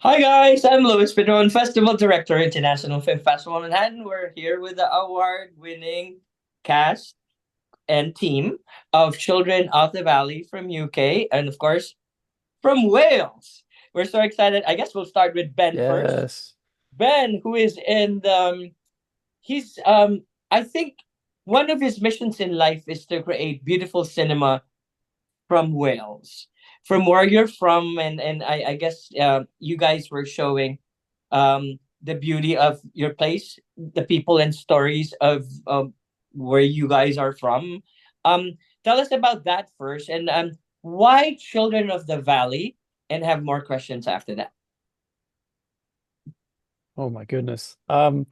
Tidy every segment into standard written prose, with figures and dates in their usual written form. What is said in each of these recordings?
Hi guys, I'm Louis Pedron, Festival Director, International Film Festival in Manhattan. We're here with the award-winning cast and team of Children of the Valley from UK and of course from Wales. We're so excited. I guess we'll start with Ben first. Yes. Ben, who is in the he's I think one of his missions in life is to create beautiful cinema from Wales, from where you're from, and I guess you guys were showing the beauty of your place, the people and stories of where you guys are from. Tell us about that first, and why Children of the Valley, and have more questions after that. Oh my goodness. I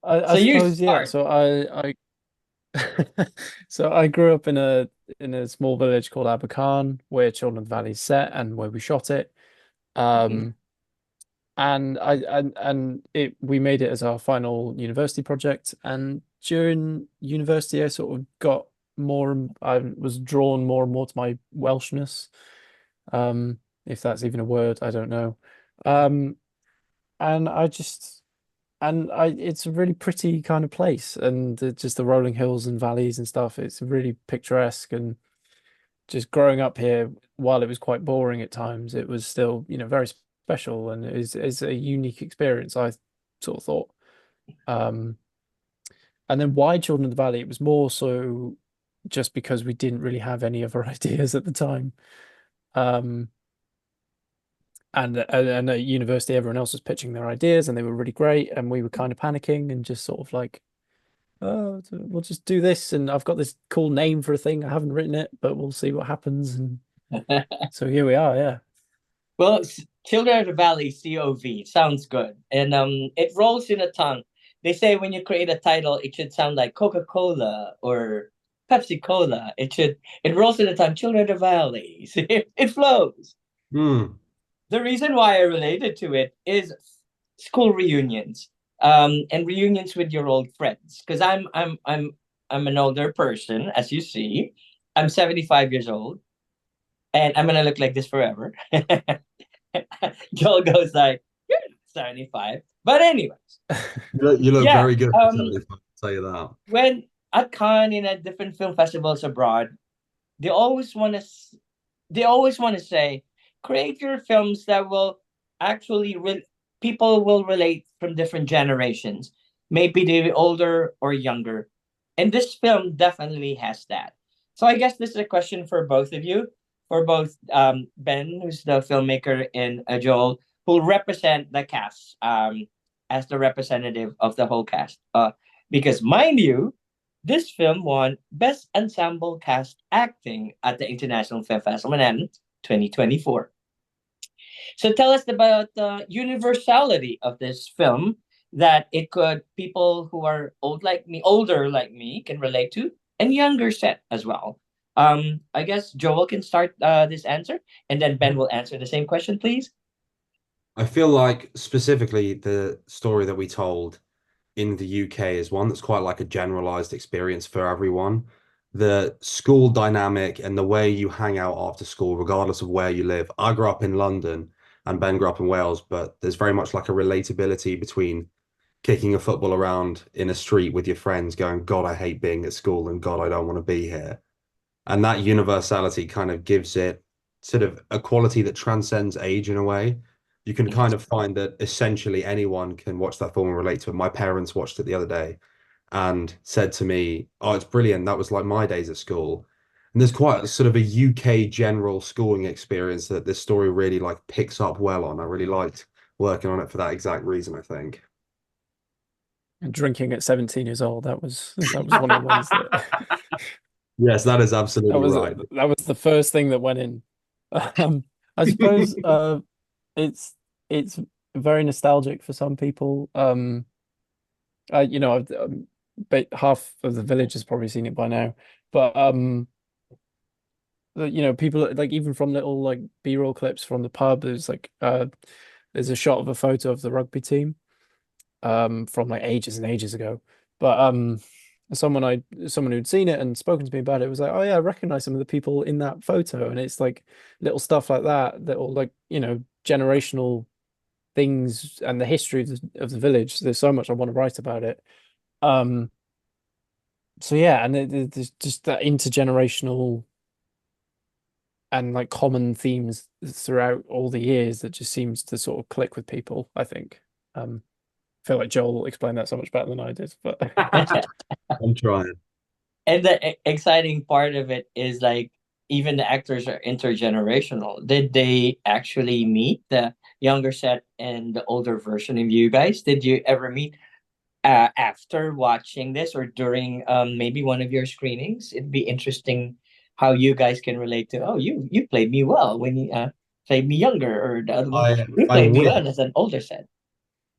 So you suppose, yeah. start. So I grew up in a small village called Abercarn, where Children of the Valley is set and where we shot it. Mhm. Um, and it we made it as our final university project. And during university, I sort of got I was drawn more and more to my Welshness. If that's even a word, I don't know. Um, and I just and I it's a really pretty kind of place, and just the rolling hills and valleys and stuff. It's really picturesque, and just growing up here, while it was quite boring at times, it was still, very special, and is a unique experience, I sort of thought. Um, and then why Children of the Valley? It was more so just because we didn't really have any other ideas at the time. Um, and at university, everyone else was pitching their ideas, and they were really great, and we were kind of panicking and just sort of like, oh, we'll just do this, and I've got this cool name for a thing. I haven't written it, but we'll see what happens. And so here we are, yeah. Well, Children of the Valley, COV, sounds good. And it rolls in the tongue. They say when you create a title, it should sound like Coca-Cola or Pepsi Cola. It rolls in the tongue, Children of the Valley. It flows. Hmm. The reason why I related to it is school reunions. And reunions with your old friends. Because I'm an older person, as you see. I'm 75 years old, and I'm gonna look like this forever. Joel goes like, "You're not 75." But anyways, You look yeah. very good for 75, I'll tell you that. When at Cannes in a different film festivals abroad, they always want to they always want to say, create your films that will actually people will relate from different generations, maybe the older or younger. And this film definitely has that. So I guess this is a question for both of you, for both Ben, who's the filmmaker, and Joel, who represent the cast as the representative of the whole cast. Because mind you, this film won Best Ensemble Cast Acting at the International Film Festival Manhattan 2024. So tell us about the universality of this film, that it could people who are older like me, can relate to, and younger set as well. I guess Joel can start this answer, and then Ben will answer the same question, please. I feel like specifically the story that we told in the UK is one that's quite like a generalized experience for everyone. The school dynamic and the way you hang out after school, regardless of where you live. I grew up in London and Ben grew up in Wales, but there's very much like a relatability between kicking a football around in a street with your friends, going, God, I hate being at school and God, I don't want to be here. And that universality kind of gives it sort of a quality that transcends age in a way. You can kind Yes. of find that essentially anyone can watch that film and relate to it. My parents watched it the other day and said to me, "Oh, it's brilliant. That was like my days at school." And there's quite a sort of a UK general schooling experience that this story really like picks up well on. I really liked working on it for that exact reason, I think. And drinking at 17 years old, that was one of the ones that Yes, that is that absolutely was right. that was the first thing that went in. I suppose it's it's very nostalgic for some people. But half of the village has probably seen it by now. But people like, even from little like B-roll clips from the pub, there's a shot of a photo of the rugby team from like ages and ages ago. But someone who'd seen it and spoken to me about it was like, oh yeah, I recognize some of the people in that photo. And it's like little stuff like that, little like, generational things and the history of the village. There's so much I want to write about it. Um, so yeah, and there's just that intergenerational and like common themes throughout all the years that just seems to sort of click with people, I think. I feel like Joel explained that so much better than I did, but I'm trying. And the exciting part of it is like even the actors are intergenerational. Did they actually meet the younger set and the older version of you guys? Did you ever meet after watching this or during maybe one of your screenings? It'd be interesting how you guys can relate to. Oh, you played me well when you played me younger, or the other one you I played me wish. well as an older set.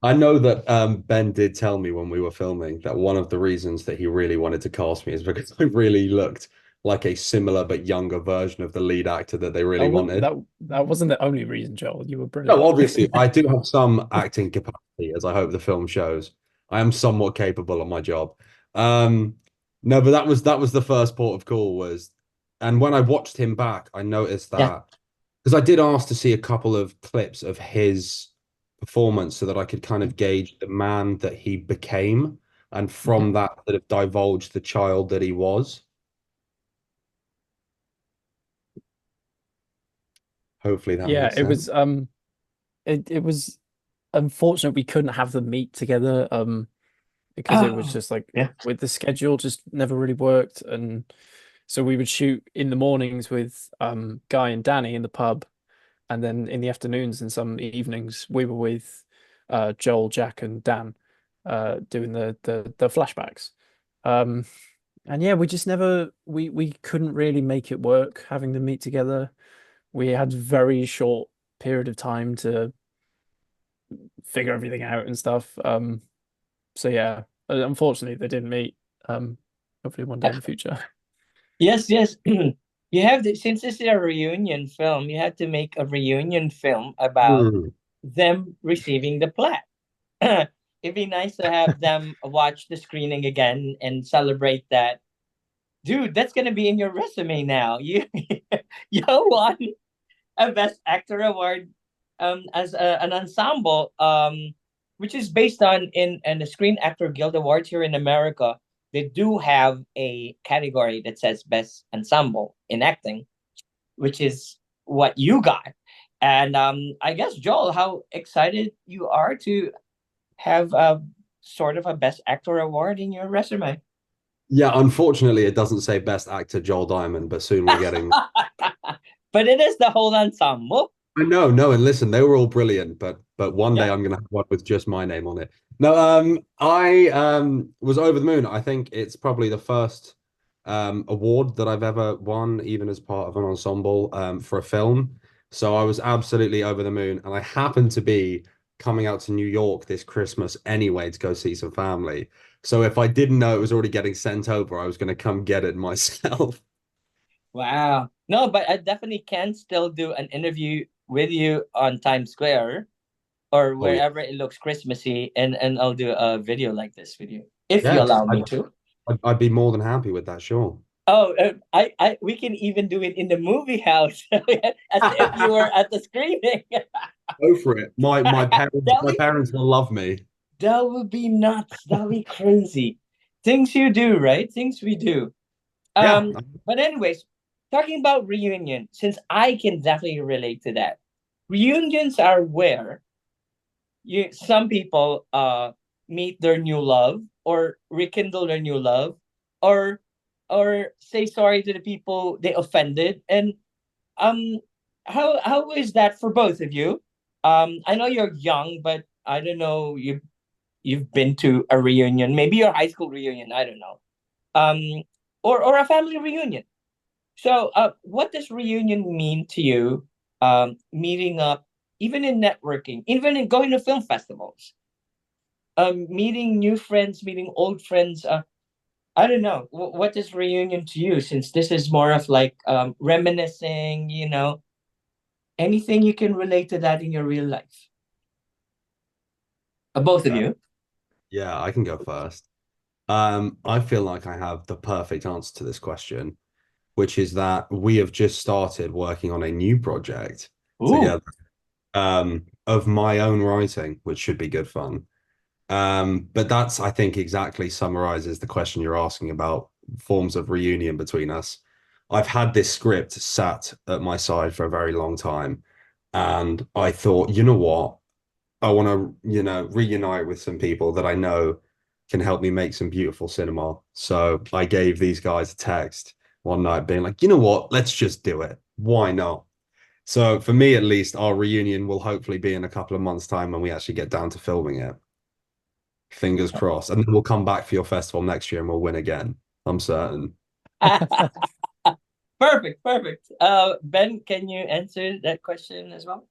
I know that Ben did tell me when we were filming that one of the reasons that he really wanted to cast me is because I really looked like a similar but younger version of the lead actor that they really wanted. that wasn't the only reason, Joel. You were No, brilliant. obviously, I do have some acting capacity, as I hope the film shows. I am somewhat capable of my job. Um, no, but that was the first port of call was, and when I watched him back, I noticed Yeah. that because I did ask to see a couple of clips of his performance so that I could kind of gauge the man that he became, and from that, sort of divulge the child that he was. Hopefully that Yeah, makes sense. it was unfortunate we couldn't have them meet together, because it was Oh, just like yeah. with the schedule just never really worked. And so we would shoot in the mornings with Guy and Danny in the pub, and then in the afternoons and some evenings we were with Joel, Jack, and Dan, doing the flashbacks. Um, and yeah, we just never we couldn't really make it work having them meet together. We had very short period of time to figure everything out and stuff. So yeah, unfortunately they didn't meet. Hopefully one day in the future. Yes, yes. You have to, since this is a reunion film, you have to make a reunion film about Hmm. them receiving the plaque. It'd be nice to have them watch the screening again and celebrate that. Dude, that's gonna be in your resume now. You you won a Best Actor award as an ensemble, which is based on in the Screen Actor Guild Awards here in America. They do have a category that says Best Ensemble in Acting, which is what you got. And I guess Joel, how excited you are to have a sort of a Best Actor award in your resume. Yeah, unfortunately, it doesn't say Best Actor Joel Diamond, but soon we're getting. But it is the whole ensemble. I know, no, and listen, they were all brilliant, but one day Yeah. I'm gonna have one with just my name on it. No, I was over the moon. I think it's probably the first award that I've ever won, even as part of an ensemble for a film. So I was absolutely over the moon, and I happened to be coming out to New York this Christmas anyway to go see some family. So if I didn't know it was already getting sent over, I was gonna come get it myself. Wow. No, but I definitely can still do an interview with you on Times Square or Oh yeah. wherever it looks Christmassy, and I'll do a video like this with you if you Yes, allow me to. I'd be more than happy with that, sure. Oh, we can even do it in the movie house as if you were at the screening. Go for it. My parents that my would parents will love me. that would be nuts. That would be crazy. Things you do, right? Things we do. Yeah. But anyways, talking about reunion, since I can definitely relate to that. Reunions are where you some people meet their new love or rekindle their new love or say sorry to the people they offended. And um how is that for both of you? I know you're young, but I don't know, you've been to a reunion, maybe your high school reunion, I don't know. Um or a family reunion. So, what does reunion mean to you? Meeting up, even in networking, even in going to film festivals, meeting new friends, meeting old friends. I don't know. What is reunion to you? Since this is more of like reminiscing, anything you can relate to that in your real life. Both of Uh, you. yeah, I can go first. I feel like I have the perfect answer to this question, which is that we have just started working on a new project Ooh. together. Um, of my own writing, which should be good fun. But that's, I think, exactly summarizes the question you're asking about forms of reunion between us. I've had this script sat at my side for a very long time, and I thought, you know what? I want to, reunite with some people that I know can help me make some beautiful cinema. So I gave these guys a text one night being like, you know what? Let's just do it. Why not? So for me, at least, our reunion will hopefully be in a couple of months' time when we actually get down to filming it. Fingers crossed. And then we'll come back for your festival next year and we'll win again. I'm certain. Perfect, perfect. Ben, can you answer that question as well?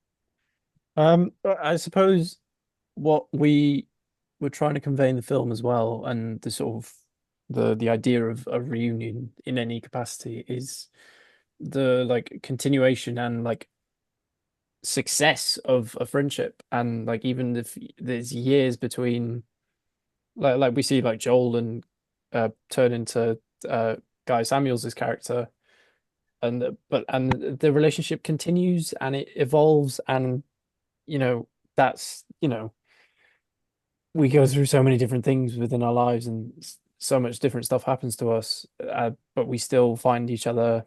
I suppose what we were trying to convey in the film as well, and the sort of the idea of a reunion in any capacity is the like continuation and like success of a friendship, and like even if there's years between, like we see like Joel and turn into Guy Samuels' character, and the relationship continues and it evolves, and you know that's we go through so many different things within our lives, and so much different stuff happens to us, but we still find each other,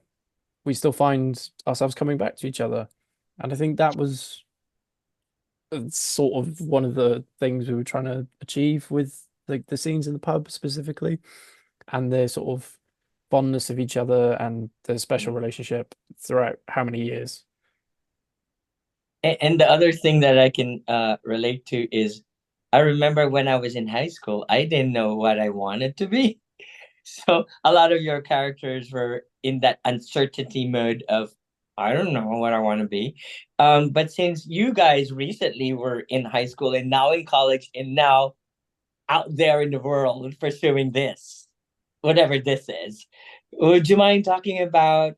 we still find ourselves coming back to each other. And I think that was sort of one of the things we were trying to achieve with like the scenes in the pub specifically, and their sort of fondness of each other and their special relationship throughout how many years. And the other thing that I can relate to is I remember when I was in high school, I didn't know what I wanted to be. So a lot of your characters were in that uncertainty mode of I don't know what I want to be. But since you guys recently were in high school and now in college and now out there in the world pursuing this, whatever this is, would you mind talking about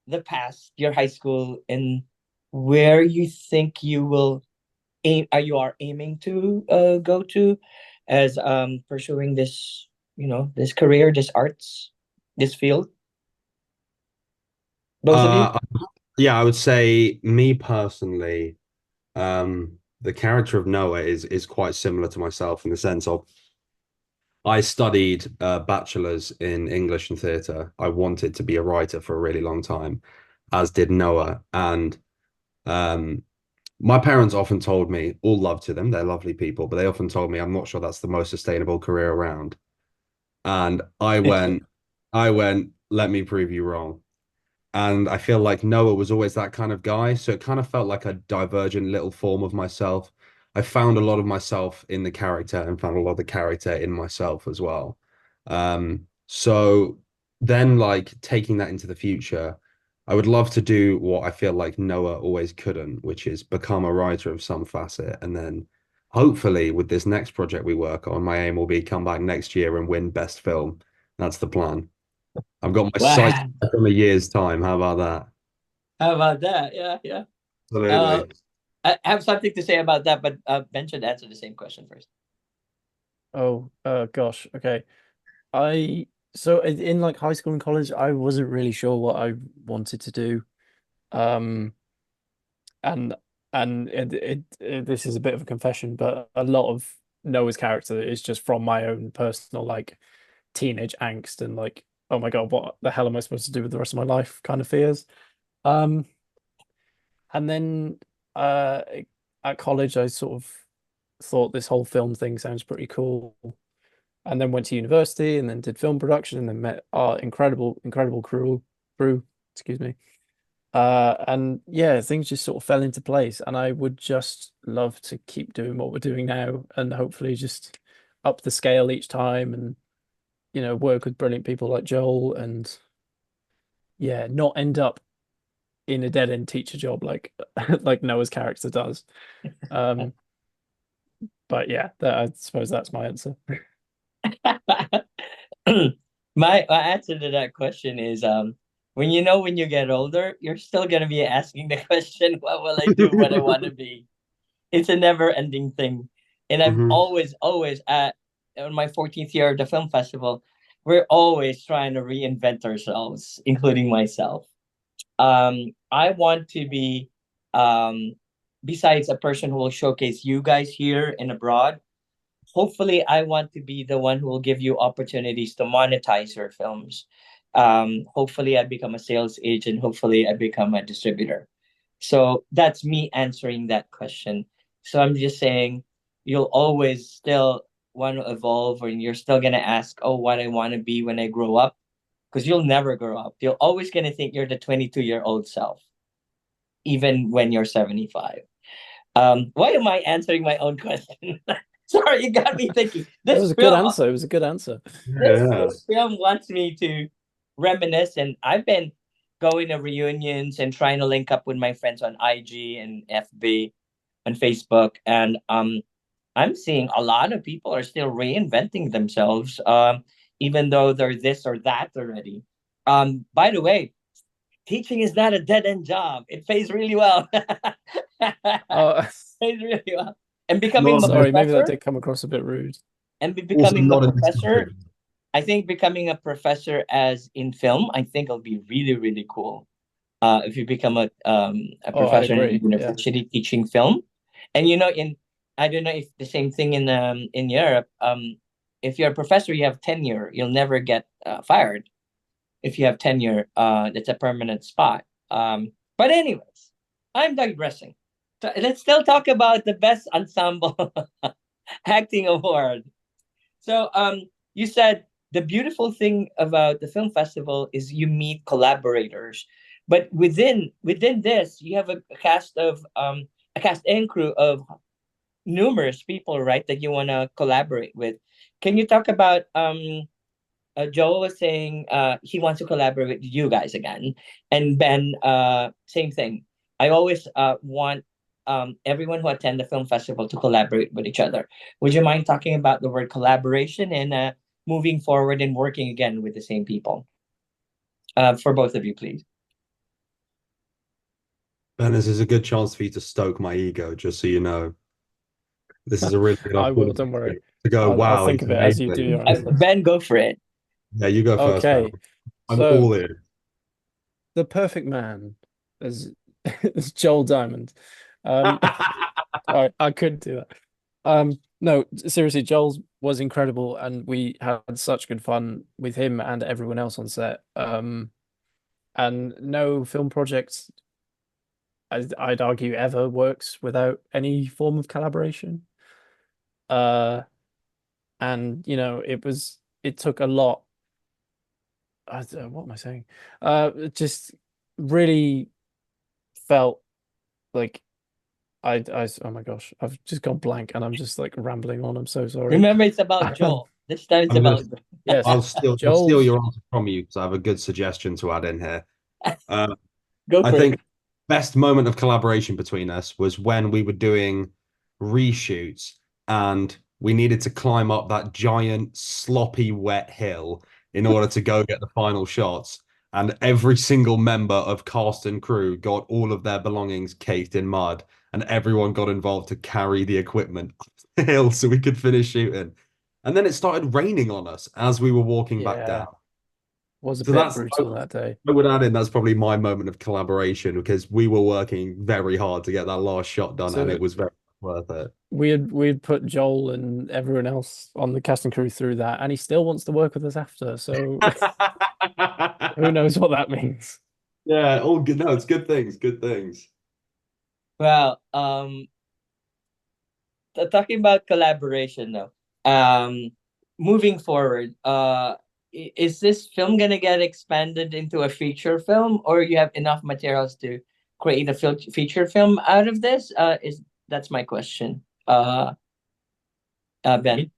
the past, your high school, and where you think you will aim, you are aiming to go to as pursuing this, this career, this arts, this field? Both of you? Uh, yeah, I would say me personally, the character of Noah is quite similar to myself in the sense of I studied bachelor's in English and theatre. I wanted to be a writer for a really long time, as did Noah. And um, my parents often told me, all love to them, they're lovely people, but they often told me I'm not sure that's the most sustainable career around. And I went, let me prove you wrong. And I feel like Noah was always that kind of guy. So it kind of felt like a divergent little form of myself. I found a lot of myself in the character and found a lot of the character in myself as well. So then, like, taking that into the future, I would love to do what I feel like Noah always couldn't, which is become a writer of some facet. And then hopefully with this next project we work on, my aim will be come back next year and win best film. That's the plan. I've got my sights Wow. set on a year's time. How about that? How about that? Yeah, yeah. Uh, Absolutely. I have something to say about that, but Ben should answer the same question first. Oh, gosh. Okay. I so in like high school and college, I wasn't really sure what I wanted to do. Um, and this is a bit of a confession, but a lot of Noah's character is just from my own personal like teenage angst and like, oh my God, what the hell am I supposed to do with the rest of my life kind of fears. Um, and then at college, I sort of thought this whole film thing sounds pretty cool, and then went to university and then did film production and then met our incredible crew, excuse me. And yeah, things just sort of fell into place, and I would just love to keep doing what we're doing now and hopefully just up the scale each time, and work with brilliant people like Joel, and yeah, not end up in a dead end teacher job like like Noah's character does. Um, but yeah, I suppose that's my answer. My answer to that question is when you get older, you're still gonna be asking the question, what will I do? What I want to be? It's a never ending thing. And I'm Hmm. always at on my 14th year of the film festival, we're always trying to reinvent ourselves, including myself. I want to be um besides a person who will showcase you guys here and abroad, hopefully I want to be the one who will give you opportunities to monetize your films. Hopefully I become a sales agent. Hopefully I become a distributor. So that's me answering that question. So I'm just saying you'll always still want to evolve, or you're still gonna ask, oh, what I want to be when I grow up, because you'll never grow up. You're always gonna think you're the 22-year-old self, even when you're 75. Why am I answering my own question? Sorry, you got me thinking. It was a good answer. It was a good answer. Yeah. This film wants me to reminisce, and I've been going to reunions and trying to link up with my friends on IG and FB and Facebook, and I'm seeing a lot of people are still reinventing themselves, even though they're this or that already. By the way, teaching is not a dead end job. It pays really well. Oh, Pays really well. And Not becoming a sorry, maybe that professor did come across a bit rude. and Also becoming a not in this professor, country. I think becoming a professor as in film, I think it'll be really, really cool. If you become a Oh, I professor in a agree. Yeah. university teaching film, and you know, in I don't know if the same thing in Europe. If you're a professor, you have tenure. You'll never get fired if you have tenure. That's a permanent spot. But anyways, I'm digressing. So let's still talk about the best ensemble acting award. So you said the beautiful thing about the film festival is you meet collaborators, but within this you have a cast and crew of numerous people, right? That you want to collaborate with. Can you talk about Joel was saying he wants to collaborate with you guys again, and Ben, same thing. I always want everyone who attend the film festival to collaborate with each other. Would you mind talking about the word collaboration and moving forward and working again with the same people? For both of you, please. Ben, this is a good chance for you to stoke my ego, just so you know. This is a really good I will, opportunity don't worry. to go, I'll wow, think he's of it as you do amazing. your answer. Ben, go for it. Yeah, you go first, Ben. Okay, I'm so all in. the perfect man is is Joel Diamond. Um, I could do that. No, seriously, Joel was incredible, and we had such good fun with him and everyone else on set. And no film project, I'd argue, ever works without any form of collaboration. Uh, and it took a lot. What am I saying? It just really felt like oh my gosh, I've just gone blank and I'm just like rambling on. I'm so sorry. Remember, it's about Joel. This time it's I'm about. just, Yes, I'll steal Joel's. your answer from you because I have a good suggestion to add in here. Uh, Go I for it. think best moment of collaboration between us was when we were doing reshoots and we needed to climb up that giant, sloppy, wet hill in order to go get the final shots. And every single member of cast and crew got all of their belongings caked in mud, and everyone got involved to carry the equipment up the hill so we could finish shooting. And then it started raining on us as we were walking back Yeah, down. was a So bit that's brutal that day. I would add in that's probably my moment of collaboration because we were working very hard to get that last shot done and So it was very worth it. we had put Joel and everyone else on the casting crew through that, and he still wants to work with us after. So who knows what that means? Yeah, all good. No, it's good things, good things. Well, talking about collaboration now. Moving forward, is this film gonna get expanded into a feature film, or you have enough materials to create a feature film out of this? Is That's my question. Ben, It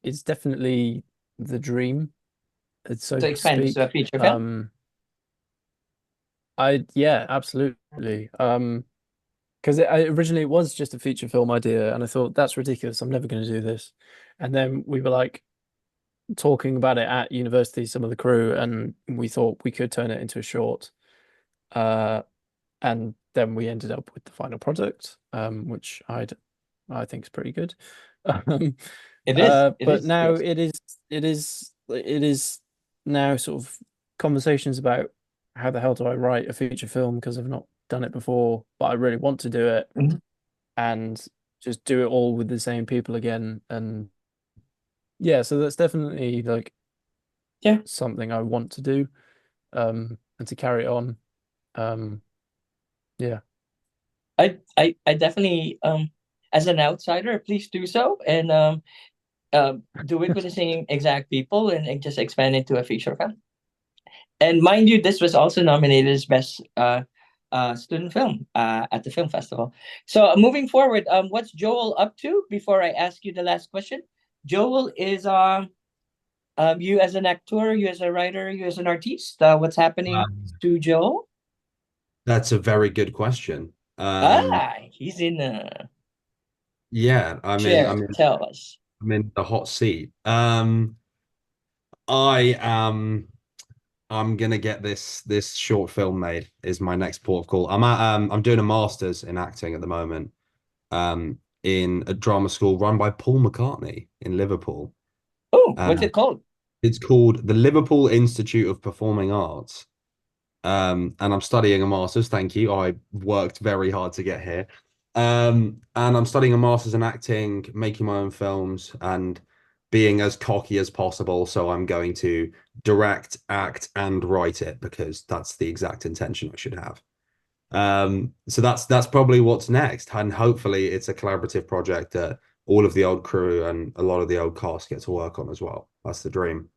it's definitely the dream, so to to expand this to a speak. feature film. Yeah, absolutely. Because originally it was just a feature film idea, and I thought that's ridiculous. I'm never going to do this. And then we were like talking about it at university, some of the crew, and we thought we could turn it into a short. Uh, and then we ended up with the final product, which I think is pretty good. Um, It is. It but is. now Yes. it is now sort of conversations about how the hell do I write a feature film because I've not done it before, but I really want to do it. Mhm. and just do it all with the same people again. And yeah, so that's definitely like Yeah. something I want to do, and to carry it on. Yeah. I definitely as an outsider, please do so, and do it with the same exact people, and just expand it to a feature film. And mind you, this was also nominated as best student film at the film festival. So moving forward, what's Joel up to? Before I ask you the last question, Joel is you as an actor, you as a writer, you as an artist. What's happening to Joel? That's a very good question. He's in Yeah, I'm in chair. I'm in Tell us. I'm in the hot seat. I am I'm gonna get this short film made is my next port of call. I'm doing a master's in acting at the moment, in a drama school run by Paul McCartney in Liverpool. Oh, Uh, what's it called? it's called the Liverpool Institute of Performing Arts. And I'm studying a master's. Thank you. I worked very hard to get here. And I'm studying a master's in acting, making my own films, and being as cocky as possible. So I'm going to direct, act, and write it because that's the exact intention I should have. So that's probably what's next, and hopefully it's a collaborative project that all of the old crew and a lot of the old cast get to work on as well. That's the dream.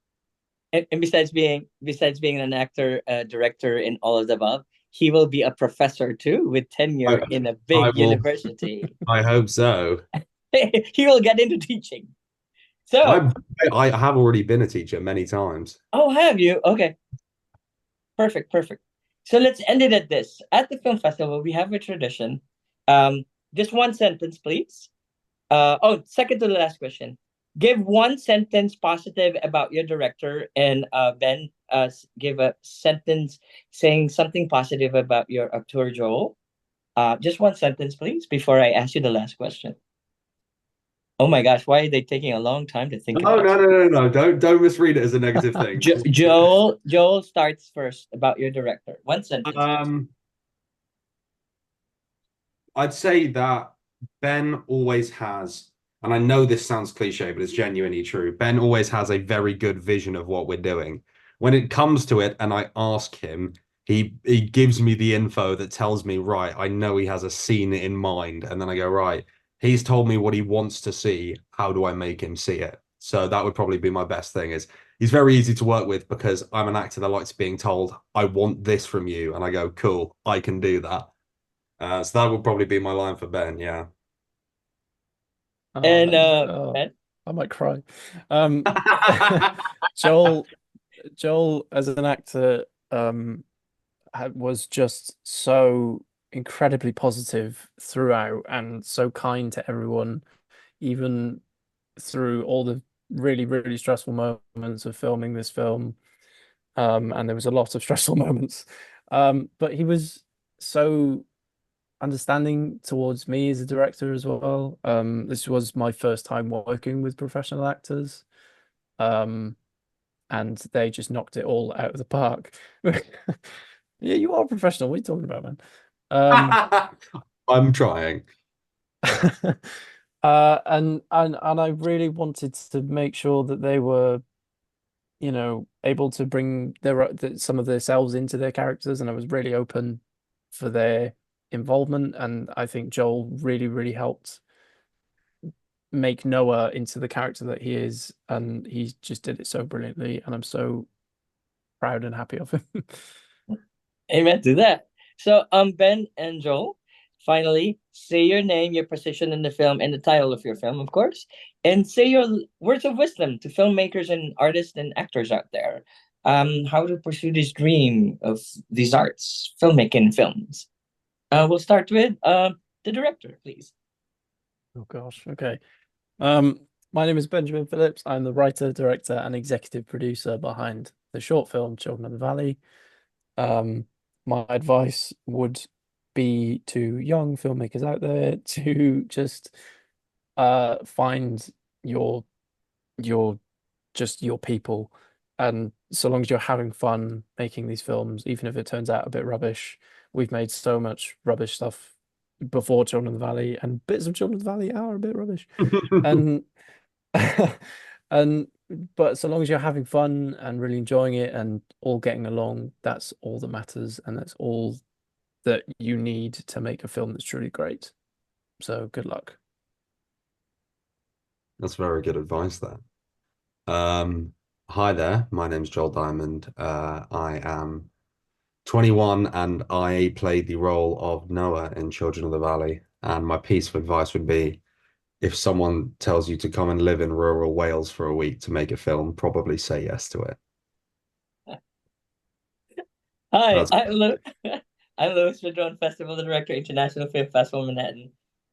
And besides being an actor, director, and all of the above, he will be a professor too, with I, tenure in a I big will. university. I hope so. He will get into teaching. So, I I have already been a teacher many times. oh, have you? Okay, perfect, perfect. So let's end it at this. At the film festival, we have a tradition. Um, just one sentence, please. Oh, second to the last question. Give one sentence positive about your director, and Ben, give a sentence saying something positive about your actor Joel. Just one sentence, please, before I ask you the last question. Oh my gosh, why are they taking a long time to think No, about no, it? no, no, no. Don't misread it as a negative thing. Joel starts first about your director. One sentence, please. I'd say that Ben always has, and I know this sounds cliche, but it's genuinely true. Ben always has a very good vision of what we're doing. When it comes to it, and I ask him, he gives me the info that tells me, right, I know he has a scene in mind, and then I go, right, he's told me what he wants to see. How do I make him see it? So that would probably be my best thing is he's very easy to work with because I'm an actor that likes being told, I want this from you. And I go, cool, I can do that. So that would probably be my line for Ben. Yeah. Oh, And oh, Ben. I might cry. Um, Joel, Joel as an actor, was just so incredibly positive throughout and so kind to everyone, even through all the really, really stressful moments of filming this film. And there was a lot of stressful moments. But he was so understanding towards me as a director as well. This was my first time working with professional actors. Um, and they just knocked it all out of the park. Yeah, you are a professional. What are you talking about, man? I'm trying. And I really wanted to make sure that they were, able to bring some of themselves into their characters, and I was really open for their involvement. And I think Joel really, really helped make Noah into the character that he is, and he just did it so brilliantly, and I'm so proud and happy of him. Amen to that. So, Ben and Joel, finally, say your name, your position in the film, and the title of your film, of course, and say your words of wisdom to filmmakers and artists and actors out there. How to pursue this dream of these arts, filmmaking films. We'll start with the director, please. Oh gosh, okay. My name is Benjamin Phillips. I'm the writer, director, and executive producer behind the short film Children of the Valley. My advice would be to young filmmakers out there to just find your your just your people. And so long as you're having fun making these films, even if it turns out a bit rubbish, we've made so much rubbish stuff, before Children of the Valley, and bits of Children of the Valley are a bit rubbish. And and but so long as you're having fun and really enjoying it and all getting along, that's all that matters, and that's all that you need to make a film that's truly great. So good luck. That's very good advice there. Hi there, my name's Joel Diamond. I am 21 and I played the role of Noah in Children of the Valley. And my piece of advice would be, if someone tells you to come and live in rural Wales for a week to make a film, probably say yes to it. Hi, That's I'm Louis Pedron, Festival Director, International Film Festival Manhattan.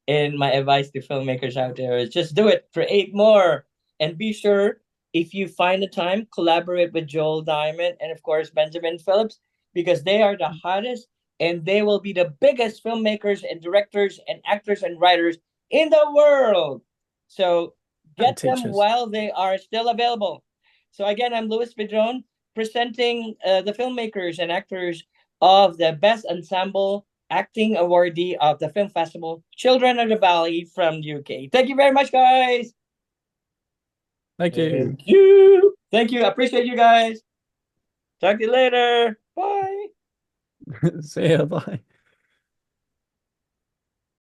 And my advice to filmmakers out there is just do it, create more, and be sure, if you find the time, collaborate with Joel Diamond and of course Benjamin Phillips, because they are the hottest and they will be the biggest filmmakers and directors and actors and writers in the world. So And get them teachers. while they are still available. So again, I'm Louis Pedron, presenting the filmmakers and actors of the Best Ensemble Acting Awardee of the Film Festival, Children of the Valley from the UK. Thank you very much, guys. Thank you. Thank you. Thank you. Appreciate you guys. Talk to you later. Bye. See ya. Bye.